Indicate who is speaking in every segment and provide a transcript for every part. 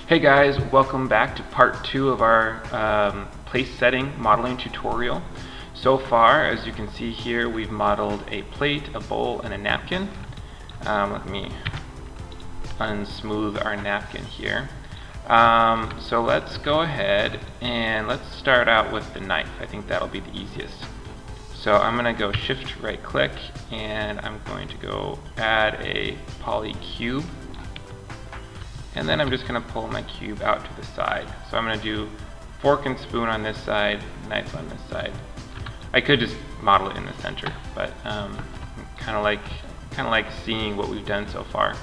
Speaker 1: Hey guys, welcome back to part 2 of our place setting modeling tutorial. So far, as you can see here, we've modeled a plate, a bowl, and a napkin. Let me unsmooth our napkin here. So let's go ahead and let's start out with the knife. I think that'll be the easiest. So I'm going to go shift right click and I'm going to go add a poly cube. And then I'm just going to pull my cube out to the side. So I'm going to do fork and spoon on this side, knife on this side. I could just model it in the center, but kind of like seeing what we've done so far.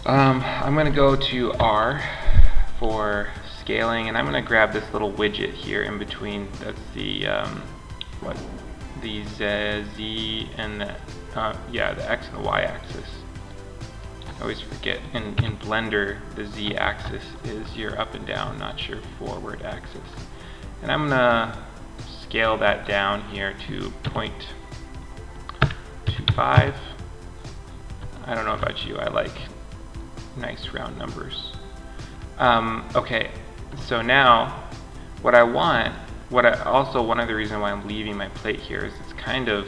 Speaker 1: I'm going to go to R for scaling, and I'm going to grab this little widget here in between. That's the the Z and the the X and the Y axis. I always forget in Blender the Z axis is your up and down, not your forward axis. And I'm gonna scale that down here to 0.25. I don't know about you, I like nice round numbers. Okay, so now what I want, also one of the reasons why I'm leaving my plate here is it's kind of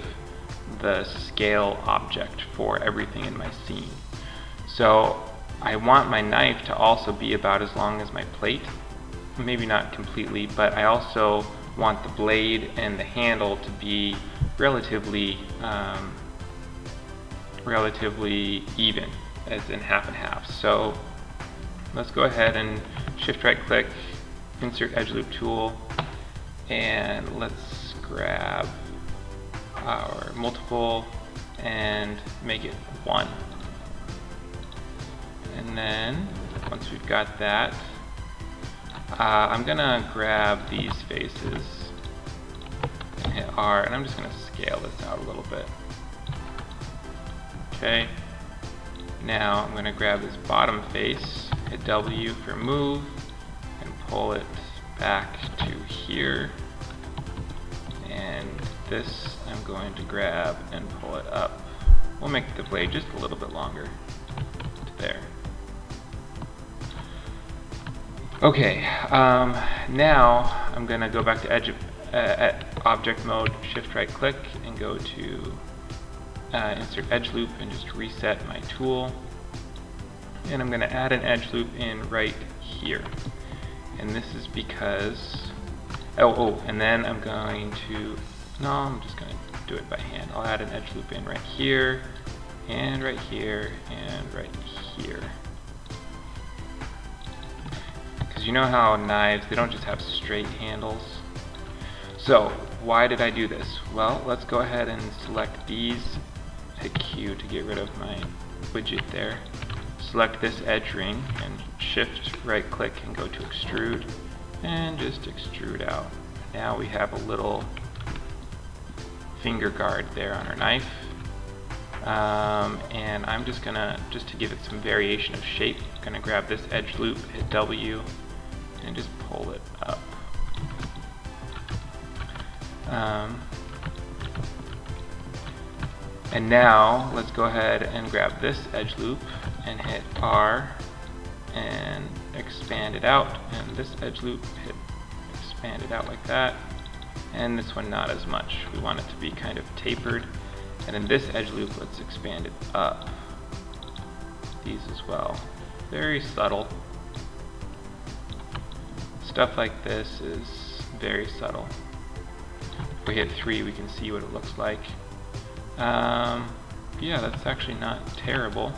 Speaker 1: the scale object for everything in my scene. So I want my knife to also be about as long as my plate. Maybe not completely, but I also want the blade and the handle to be relatively even, as in half and half. So let's go ahead and shift right click, insert Edgeloop Tool, and let's grab our multiple and make it 1. And then, once we've got that, I'm gonna grab these faces and hit R, and I'm just gonna scale this out a little bit. Okay, now I'm gonna grab this bottom face, hit W for move, and pull it back to here. And this I'm going to grab and pull it up. We'll make the blade just a little bit longer to there. Okay, now I'm going to go back to object mode, shift right click, and go to insert edge loop and just reset my tool. And I'm going to add an edge loop in right here. And this is because, and then I'm going to, I'm just going to do it by hand. I'll add an edge loop in right here, and right here, and right here. You know how knives, they don't just have straight handles. So why did I do this? Well, let's go ahead and select these, hit Q to get rid of my widget there. Select this edge ring and shift right click and go to extrude and just extrude out. Now we have a little finger guard there on our knife. And I'm just gonna, to give it some variation of shape, I'm gonna grab this edge loop, hit W, and just pull it up. And now let's go ahead and grab this edge loop and hit R and expand it out, and this edge loop, hit expand it out like that, and this one not as much. We want it to be kind of tapered. And then this edge loop, let's expand it up. These as well. Very subtle. Stuff like this is very subtle. If we hit 3, we can see what it looks like. Yeah, that's actually not terrible.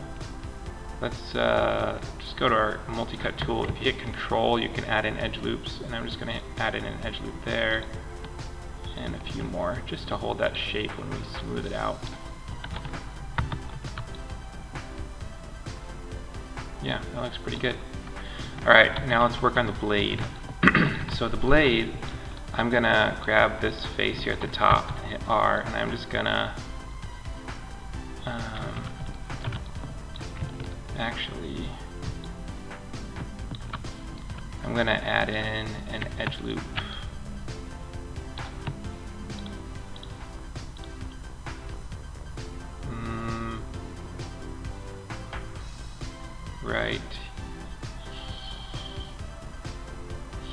Speaker 1: Let's just go to our multi-cut tool. If you hit Control, you can add in edge loops, and I'm just going to add in an edge loop there, and a few more, just to hold that shape when we smooth it out. Yeah, that looks pretty good. Alright, now let's work on the blade. So the blade, I'm gonna grab this face here at the top and hit R, and I'm just gonna I'm gonna add in an edge loop. Right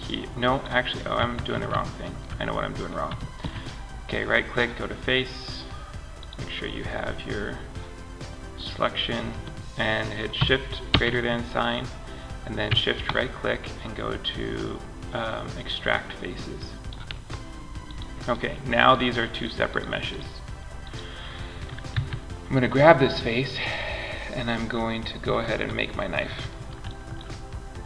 Speaker 1: key. No, actually, oh, I'm doing the wrong thing. I know what I'm doing wrong. Okay, right click, go to face. Make sure you have your selection and hit shift greater than sign, and then shift right click and go to extract faces. Okay, now these are two separate meshes. I'm going to grab this face and I'm going to go ahead and make my knife.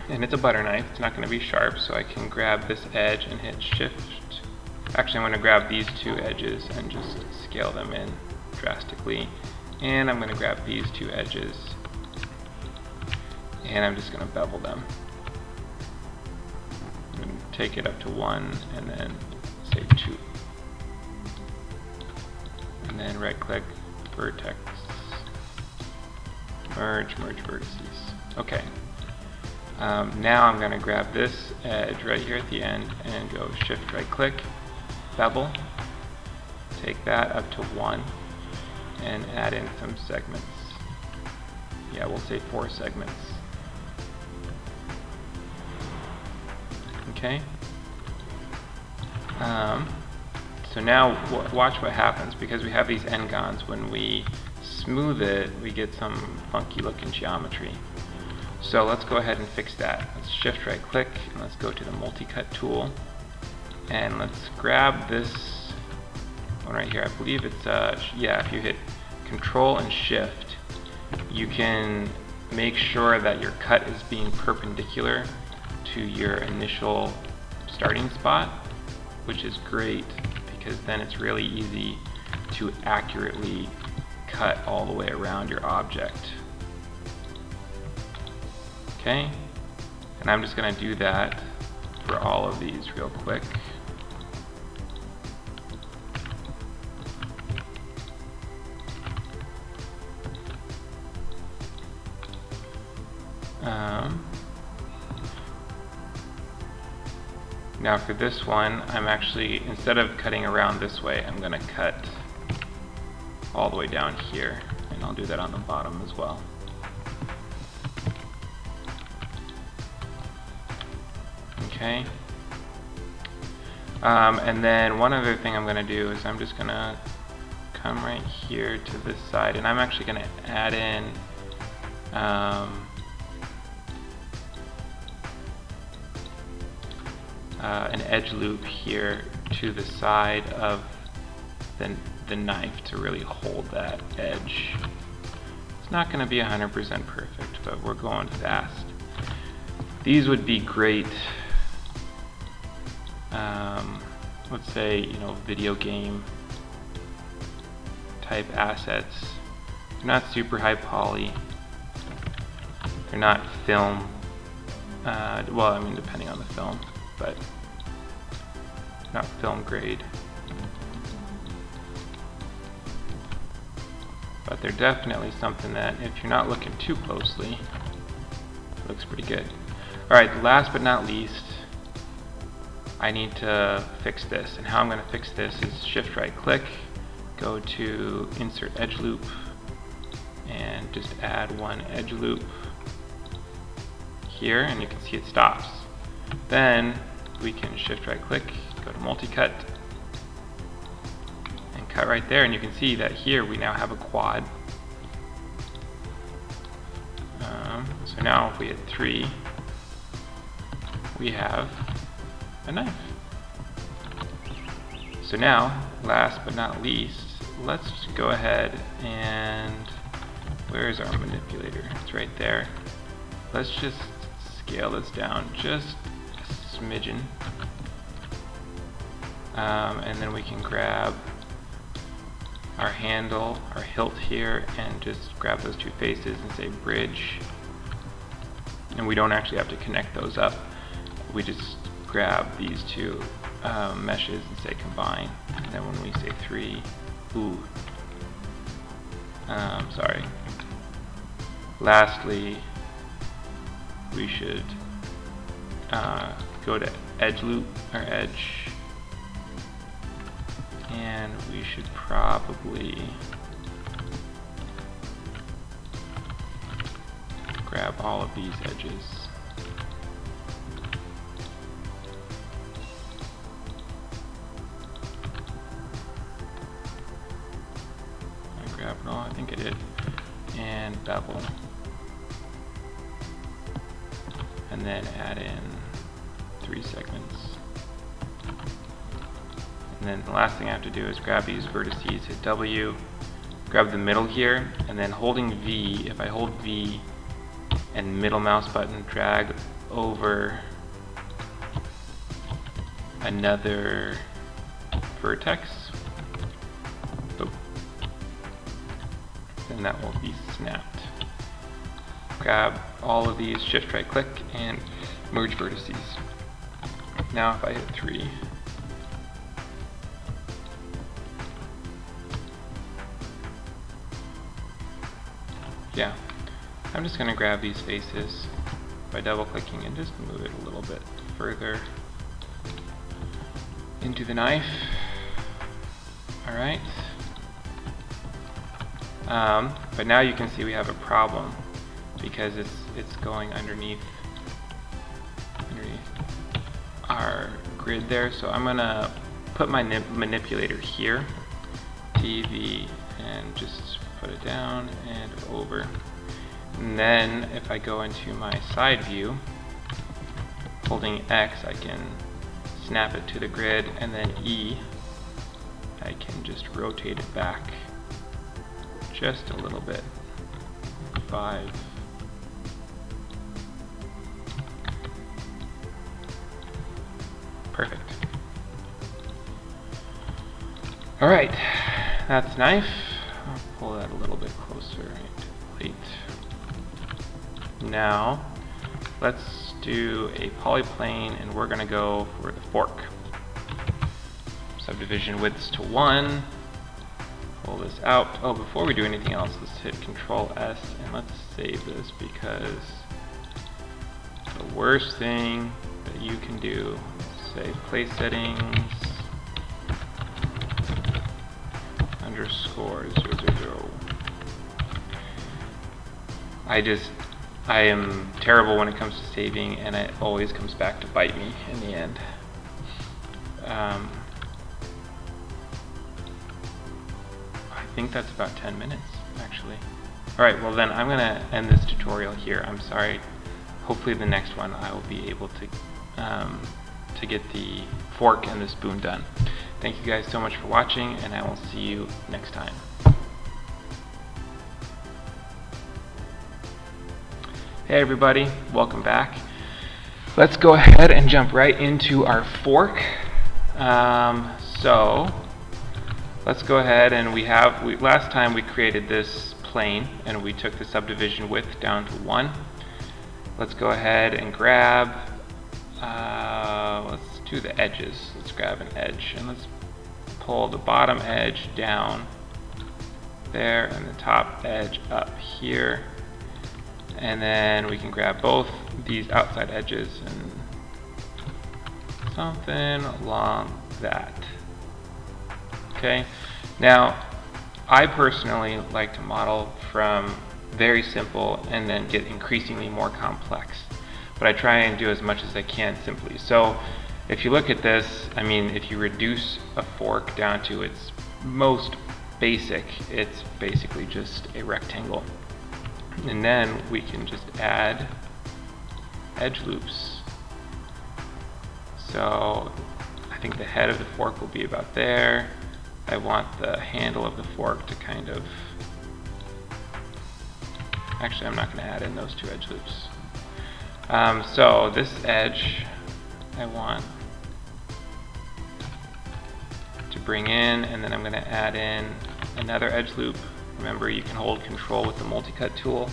Speaker 1: And it's a butter knife, it's not going to be sharp, so I can grab this edge and hit shift. Actually, I'm going to grab these two edges and just scale them in drastically. And I'm going to grab these two edges and I'm just going to bevel them. I'm going to take it up to 1 and then say 2. And then right click, vertex, merge vertices. Okay. Now I'm going to grab this edge right here at the end and go shift right click, bevel, take that up to 1 and add in some segments. Yeah, we'll say 4 segments. Okay. So now watch what happens, because we have these n-gons. When we smooth it, we get some funky looking geometry. So let's go ahead and fix that. Let's shift right click and let's go to the multi-cut tool and let's grab this one right here. I believe it's yeah, if you hit control and shift, you can make sure that your cut is being perpendicular to your initial starting spot, which is great because then it's really easy to accurately cut all the way around your object. Okay, and I'm just going to do that for all of these real quick. Now for this one, I'm actually, instead of cutting around this way, I'm going to cut all the way down here, and I'll do that on the bottom as well. Okay. And then one other thing I'm going to do is I'm just going to come right here to this side, and I'm actually going to add in an edge loop here to the side of the knife to really hold that edge. It's not going to be 100% perfect, but we're going fast. These would be great, let's say, you know, video game type assets. They're not super high poly. They're not film. Well, I mean, depending on the film, but not film grade. But they're definitely something that, if you're not looking too closely, looks pretty good. Alright, last but not least, I need to fix this. And how I'm going to fix this is shift right click, go to insert edge loop, and just add one edge loop here, and you can see it stops. Then we can shift right click, go to multi-cut, and cut right there, and you can see that here we now have a quad. So now if we hit 3, we have a knife. So now, last but not least, let's just go ahead and, where's our manipulator? It's right there. Let's just scale this down just a smidgen. And then we can grab our handle, our hilt here, and just grab those two faces and say bridge. And we don't actually have to connect those up. We just grab these two meshes and say combine. And then when we say 3, sorry. Lastly, we should go to edge loop or edge, and we should probably grab all of these edges. bevel. And then add in 3 segments. And then the last thing I have to do is grab these vertices, hit W, grab the middle here, and then holding V, if I hold V and middle mouse button, drag over another vertex, boom, then that will be snapped. Grab all of these, shift right click, and merge vertices. Now if I hit 3, yeah, I'm just going to grab these faces by double clicking and just move it a little bit further into the knife. Alright. But now you can see we have a problem because it's going underneath our grid there. So I'm going to put my manipulator here, TV, and just put it down and over. And then if I go into my side view, holding X, I can snap it to the grid, and then E, I can just rotate it back just a little bit. 5. Perfect. Alright, that's knife. I'll pull that a little bit closer into plate. Now, let's do a polyplane, and we're going to go for the fork. Subdivision widths to 1. Pull this out. Oh, before we do anything else, let's hit Control S and let's save this, because the worst thing that you can do is say place settings _000. I am terrible when it comes to saving, and it always comes back to bite me in the end. I think that's about 10 minutes, actually. Alright, well then I'm going to end this tutorial here. I'm sorry. Hopefully the next one I will be able to get the fork and the spoon done. Thank you guys so much for watching, and I will see you next time. Hey everybody, welcome back. Let's go ahead and jump right into our fork. So let's go ahead, and last time we created this plane and we took the subdivision width down to 1. Let's go ahead and grab, let's do the edges. Let's grab an edge and let's pull the bottom edge down there and the top edge up here. And then we can grab both these outside edges and something along that. Okay, now I personally like to model from very simple and then get increasingly more complex, but I try and do as much as I can simply. So if you look at this, I mean, if you reduce a fork down to its most basic, it's basically just a rectangle. And then we can just add edge loops. So I think the head of the fork will be about there. I want the handle of the fork to kind of, actually I'm not going to add in those 2 edge loops. So this edge I want to bring in, and then I'm going to add in another edge loop. Remember, you can hold Control with the multi-cut tool.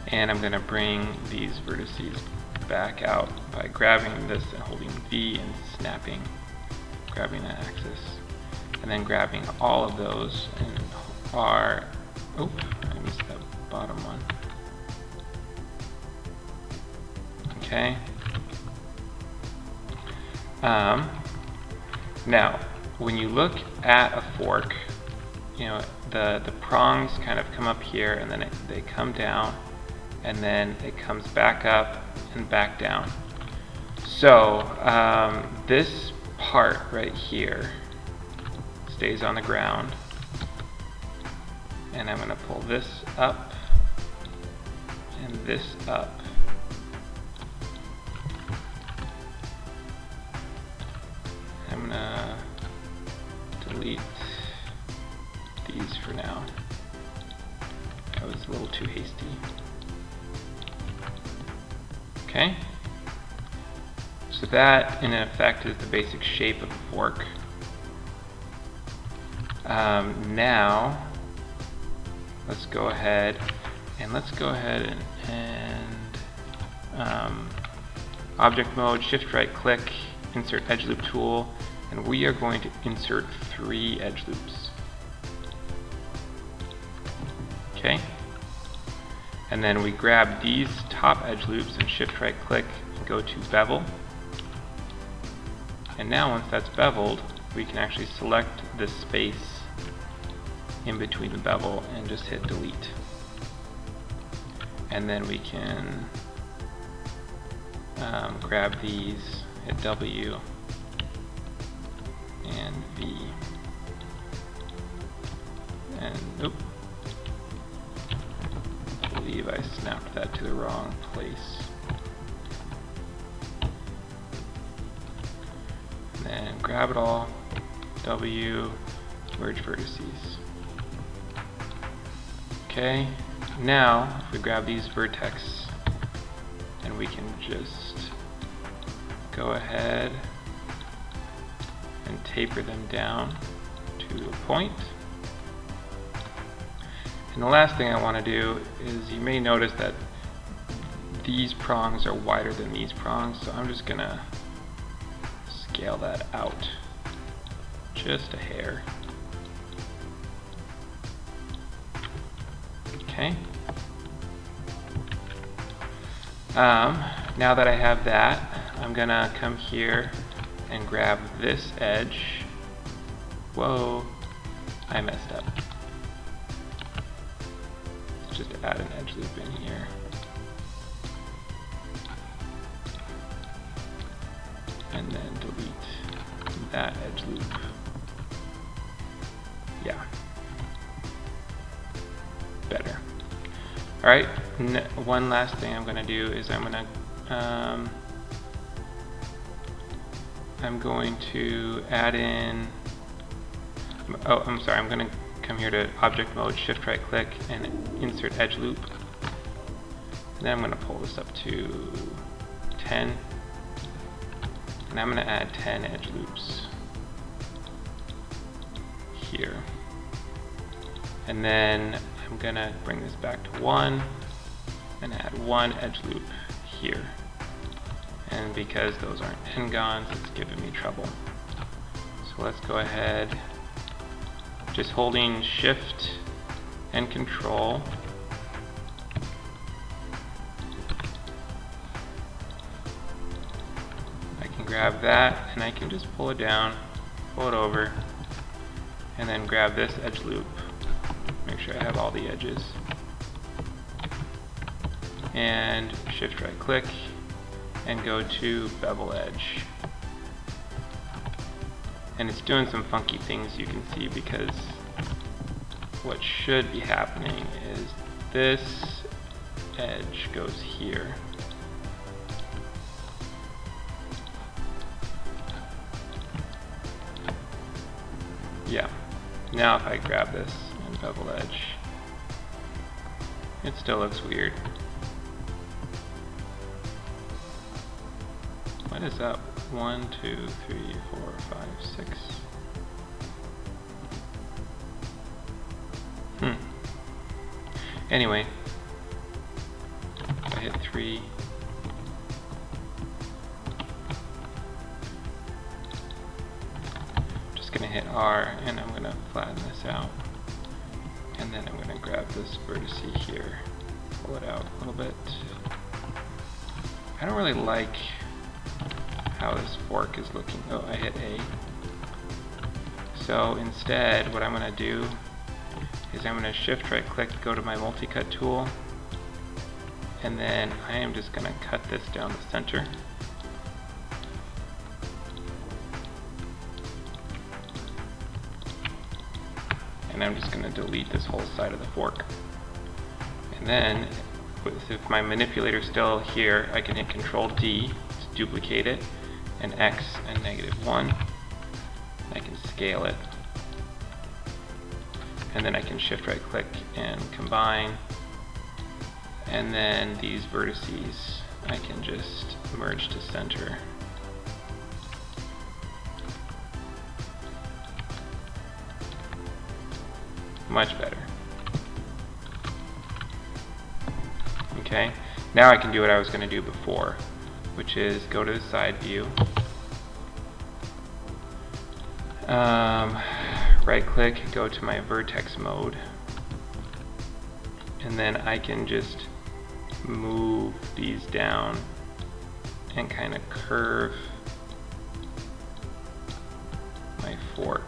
Speaker 1: And I'm going to bring these vertices back out by grabbing this and holding V and snapping, grabbing that axis, and then grabbing all of those and I missed that bottom one. Okay. Now, when you look at a fork, you know, the prongs kind of come up here, and then they come down, and then it comes back up and back down. So this part right here stays on the ground, and I'm going to pull this up and this up. I'm going to delete these for now. That was a little too hasty. Okay. So that, in effect, is the basic shape of the fork. Now, let's go ahead and object mode, shift right click, insert Edgeloop Tool, and we are going to insert 3 edge loops. Okay? And then we grab these top edge loops and shift right click and go to Bevel. And now once that's beveled, we can actually select this space in between the bevel and just hit delete. And then we can grab these, hit W and V. And oop, I believe I snapped that to the wrong place. And then grab it all, W, merge vertices. Okay, now if we grab these vertex and we can just go ahead and taper them down to a point. And the last thing I want to do is, you may notice that these prongs are wider than these prongs, so I'm just going to scale that out just a hair. Okay. Now that I have that, I'm going to come here and grab this edge. Whoa, I messed up. Let's just add an edge loop in here. And then delete that edge loop. Yeah. Better. Alright, one last thing I'm going to do is I'm going to add in, I'm going to come here to object mode, shift right click, and insert edge loop. And then I'm going to pull this up to 10. And I'm going to add 10 edge loops here. And then I'm going to bring this back to 1 and add 1 edge loop here. And because those aren't n-gons, it's giving me trouble. So let's go ahead, just holding shift and control. I can grab that and I can just pull it down, pull it over, and then grab this edge loop. Make sure I have all the edges. And shift right click and go to Bevel Edge. And it's doing some funky things, you can see, because what should be happening is this edge goes here. Yeah. Now if I grab this and Bevel Edge, it still looks weird. What is up? 1, 2, 3, 4, 5, 6. Anyway, if I hit 3, just gonna hit R and I'm gonna flatten this out. And then I'm gonna grab this vertex here, pull it out a little bit. I don't really like how this fork is looking. Oh, I hit A. So instead, what I'm going to do is I'm going to shift right click, go to my multi-cut tool, and then I am just going to cut this down the center. and I'm just going to delete this whole side of the fork. And then, if my manipulator is still here, I can hit Control D to duplicate it, and X and -1. I can scale it. And then I can shift right click and combine. And then these vertices I can just merge to center. Much better. Okay, now I can do what I was going to do before, which is go to the side view, right click, go to my vertex mode, and then I can just move these down and kind of curve my fork.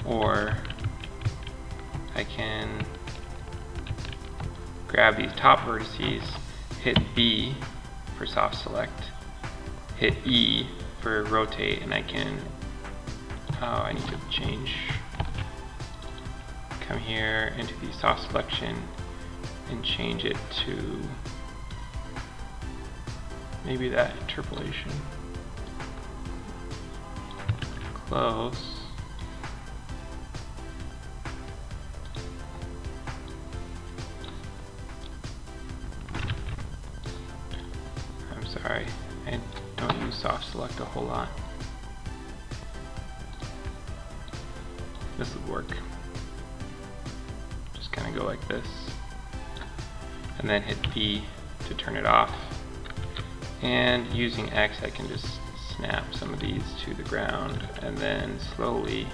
Speaker 1: Or I can grab these top vertices, hit B for soft select, hit E for rotate, and I can, I need to change, come here into the soft selection and change it to maybe that interpolation. Close. Sorry, I don't use soft select a whole lot. This would work. Just kind of go like this. And then hit B to turn it off. And using X, I can just snap some of these to the ground and then slowly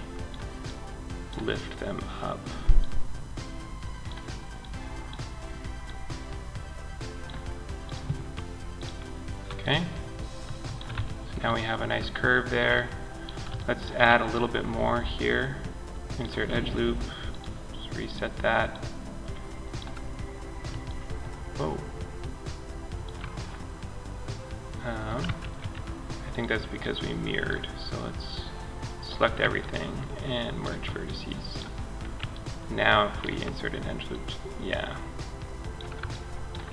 Speaker 1: lift them up. Okay, so now we have a nice curve there. Let's add a little bit more here. Insert edge loop, just reset that. Whoa. I think that's because we mirrored, so let's select everything and merge vertices. Now if we insert an edge loop, yeah.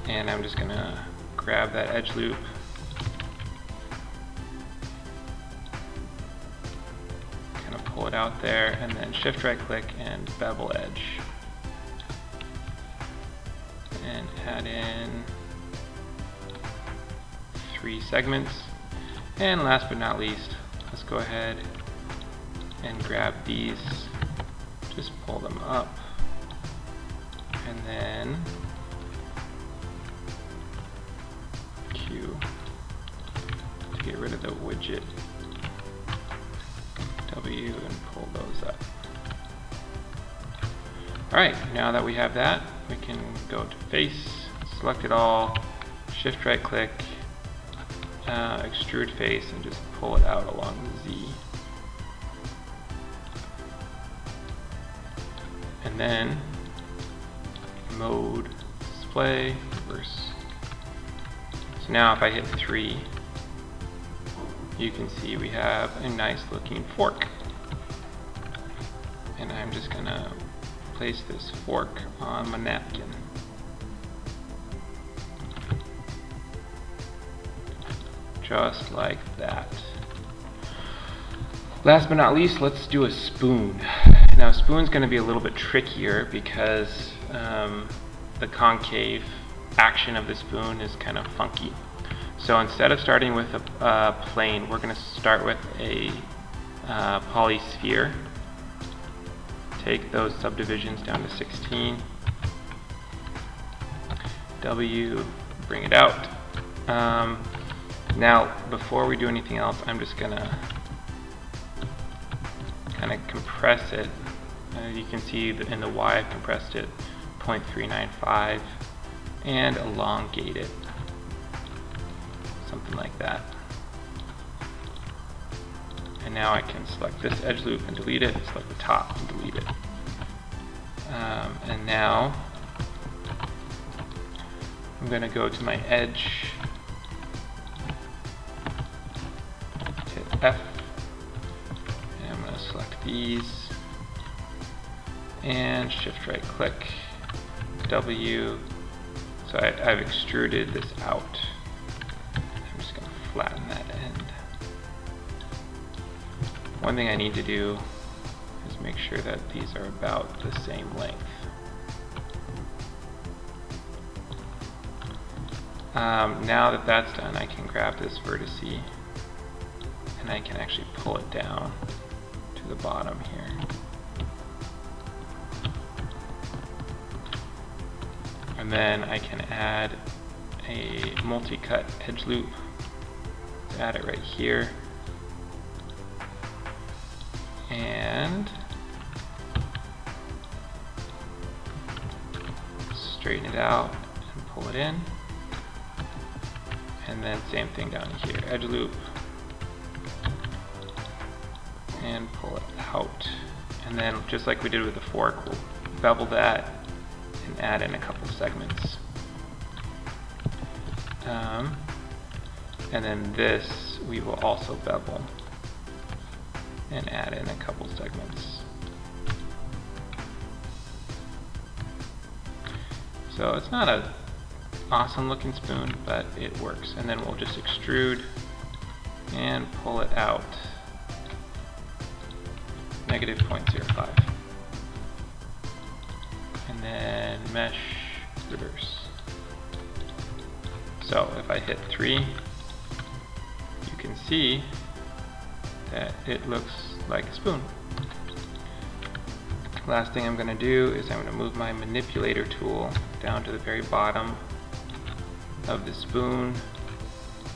Speaker 1: And I'm just gonna grab that edge loop, pull it out there, and then shift right click and bevel edge, and add in 3 segments. And last but not least, let's go ahead and grab these, just pull them up, and then Q to get rid of the widget, W, and pull those up. Alright, now that we have that, we can go to face, select it all, shift right click, extrude face, and just pull it out along the Z. And then mode, display, reverse. So now if I hit 3, you can see we have a nice looking fork. And I'm just gonna place this fork on my napkin. Just like that. Last but not least, let's do a spoon. Now a spoon's gonna be a little bit trickier because the concave action of the spoon is kind of funky. So instead of starting with a plane, we're going to start with a polysphere. Take those subdivisions down to 16. W, bring it out. Now, before we do anything else, I'm just going to kind of compress it. You can see that in the Y I've compressed it 0.395 and elongate it. Something like that. And now I can select this edge loop and delete it, select the top and delete it. And now I'm going to go to my edge, hit F, select these and shift right click W. So I've extruded this out. I'm just going to flatten that end. One thing I need to do is make sure that these are about the same length. Now that that's done, I can grab this vertex and I can actually pull it down to the bottom here. And then I can add a multi-cut edge loop. Add it right here. And straighten it out and pull it in. And then same thing down here, edge loop. And pull it out. And then just like we did with the fork, we'll bevel that and add in a couple segments. And then this we will also bevel and add in a couple segments. So it's not a awesome looking spoon, but it works. And then we'll just extrude and pull it out. -0.05. And then mesh reverse. So if I hit 3, you can see that it looks like a spoon. Last thing I'm going to do is I'm going to move my manipulator tool down to the very bottom of the spoon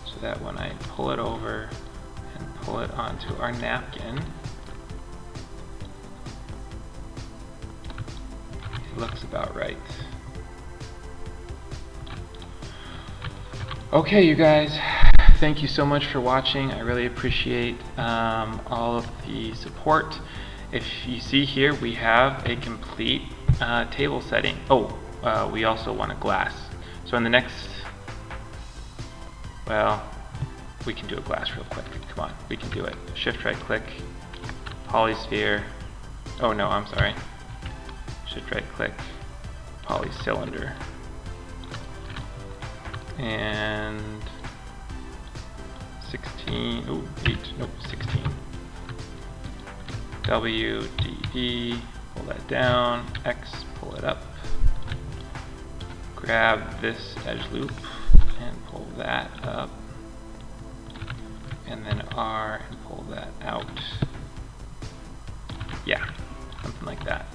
Speaker 1: so that when I pull it over and pull it onto our napkin, it looks about right. Okay, you guys, thank you so much for watching. I really appreciate all of the support. If you see here, we have a complete table setting. Oh, we also want a glass. So in the next, well, we can do a glass real quick. Come on, we can do it. Shift right click, polysphere. Oh no, I'm sorry. Shift right click, polycylinder. And 16, oh, 8, nope, 16. W, D, E, pull that down, X, pull it up. Grab this edge loop and pull that up. And then R and pull that out. Yeah, something like that.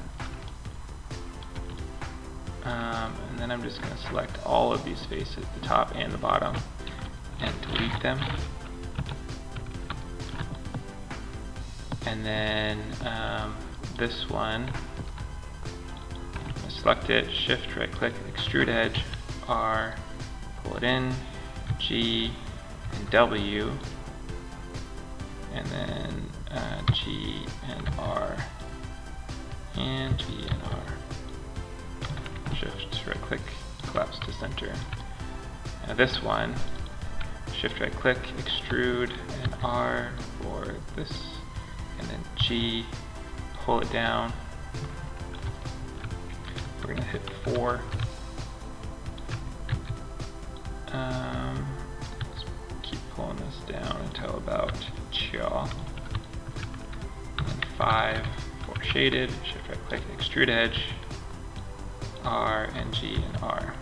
Speaker 1: And then I'm just going to select all of these faces, the top and the bottom, and delete them. And then this one, select it, shift right click, extrude edge, R, pull it in, G and W, and then G and R, and G and R. Shift right click, collapse to center. Now this one, shift right click, extrude, and R for this, and then G, pull it down. We're going to hit 4. Let's keep pulling this down until about jaw. And 5 for shaded, shift right click, extrude edge, R and G and R.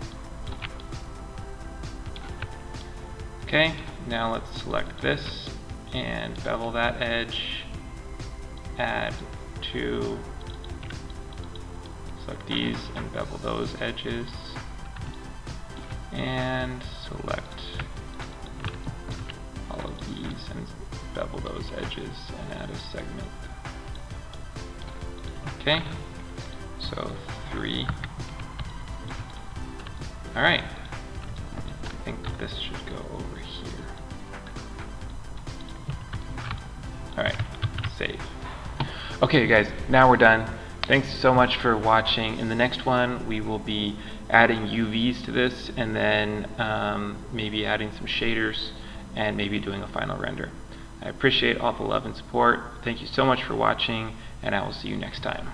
Speaker 1: Okay, now let's select this and bevel that edge, add 2, select these and bevel those edges, and select all of these and bevel those edges and add a segment. Okay, so 3. Alright, I think this should go over here. Alright, save. Okay you guys, now we're done. Thanks so much for watching. In the next one, we will be adding UVs to this, and then maybe adding some shaders, and maybe doing a final render. I appreciate all the love and support. Thank you so much for watching, and I will see you next time.